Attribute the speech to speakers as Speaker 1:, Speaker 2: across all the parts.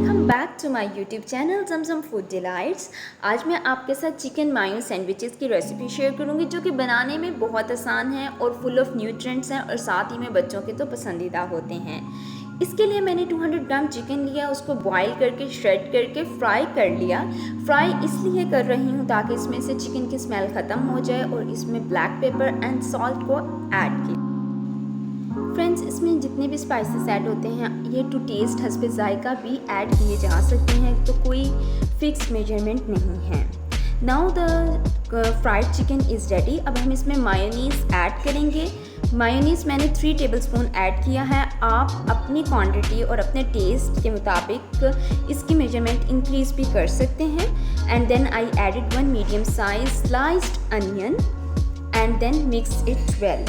Speaker 1: Welcome back to my YouTube channel Zamzam food delights. आज मैं आपके साथ चिकन मायो सैंडविचेस की रेसिपी शेयर करूंगी जो कि बनाने में बहुत आसान है और फुल ऑफ न्यूट्रिएंट्स हैं और साथ ही में बच्चों के तो पसंदीदा होते हैं। इसके लिए मैंने 200 ग्राम चिकन लिया, उसको बॉईल करके श्रेड करके फ्राई कर लिया। फ्राई इसलिए कर रही हूँ ताकि इसमें से चिकन की स्मेल ख़त्म हो जाए और इसमें ब्लैक पेपर एंड सॉल्ट को ऐड किया। फ्रेंड्स, इसमें जितने भी स्पाइसेस ऐड होते हैं ये टू टेस्ट हस्बे जायका भी ऐड किए जा सकते हैं, तो कोई फिक्स मेजरमेंट नहीं है। Now the fried chicken is ready. अब हम इसमें मायोनीज़ ऐड करेंगे। मायोनीज़ मैंने 3 टेबलस्पून ऐड किया है। आप अपनी क्वांटिटी और अपने टेस्ट के मुताबिक इसकी मेजरमेंट इंक्रीज़ भी कर सकते हैं। And then I added 1 medium size sliced onion and then mix it well.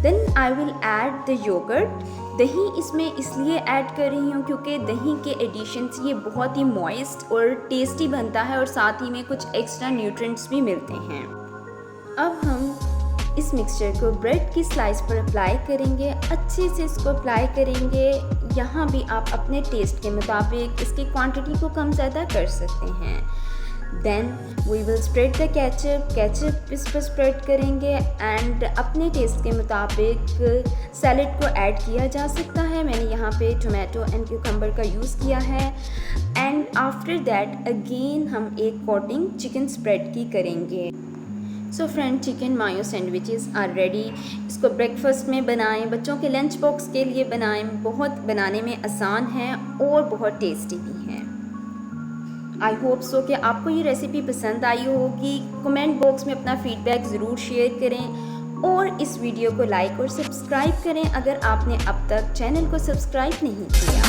Speaker 1: Then I will add the yogurt. दही इसमें इसलिए ऐड कर रही हूँ क्योंकि दही के एडिशन से ये बहुत ही मॉइस्ट और टेस्टी बनता है और साथ ही में कुछ एक्स्ट्रा न्यूट्रिएंट्स भी मिलते हैं। अब हम इस मिक्सचर को ब्रेड की स्लाइस पर अप्लाई करेंगे, अच्छे से इसको अप्लाई करेंगे। यहाँ भी आप अपने टेस्ट के मुताबिक इसकी क्वांटिटी को कम ज़्यादा कर सकते हैं। Then we will spread the ketchup इस पर स्प्रेड करेंगे एंड अपने टेस्ट के मुताबिक सैलेड को ऐड किया जा सकता है। मैंने यहाँ पे टोमेटो एंड क्यूकम्बर का यूज़ किया है। एंड आफ्टर दैट अगेन हम एक कोटिंग चिकन स्प्रेड की करेंगे। So friend, chicken mayo sandwiches are ready. इसको ब्रेकफास्ट में बनाएं, बच्चों के लंच बॉक्स के लिए बनाएं। बहुत बनाने में आसान है और बहुत टेस्टी भी है। आई होप सो कि आपको ये रेसिपी पसंद आई होगी। कमेंट बॉक्स में अपना फीडबैक ज़रूर शेयर करें और इस वीडियो को लाइक और सब्सक्राइब करें अगर आपने अब तक चैनल को सब्सक्राइब नहीं किया।